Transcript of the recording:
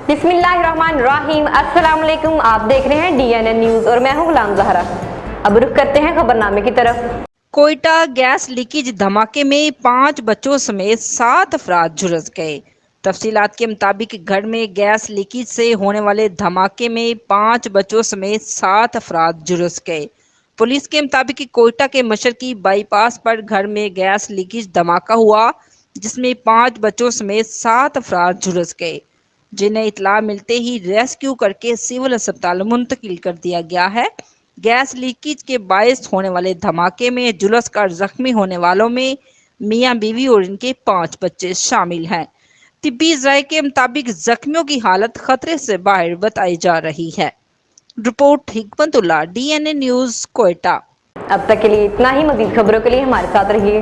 बिस्मिल्लाहिर्रहमानिर्रहीम। अस्सलाम वालेकुम। आप देख रहे हैं DNN न्यूज और मैं हूं गुलाम ज़हरा। अब रुख करते हैं खबरनामे की तरफ। कोयटा गैस लीकेज धमाके में 5 बच्चों समेत 7 अफराद झुलस गए। तफसीलात के मुताबिक घर में गैस लीकेज से होने वाले धमाके में 5 बच्चों समेत 7 अफराद झुलस गए। पुलिस के मुताबिक कोयटा के मशरकी बाईपास पर घर में गैस लीकेज धमाका हुआ, जिसमें 5 बच्चों समेत 7 अफराद झुलस गए, जिन्हें इतला मिलते ही रेस्क्यू करके सिविल अस्पताल मुंतकिल कर दिया गया है। गैस लीकेज के बायस होने वाले धमाके में झुलस कर जख्मी होने वालों में मियां बीवी और इनके 5 बच्चे शामिल हैं। तिब्बी ज़राए के मुताबिक जख्मियों की हालत खतरे से बाहर बताई जा रही है। Report Hikmatullah, DNN news, Quetta. अब तक के लिए इतना ही। मजीद खबरों के लिए हमारे साथ रहिए।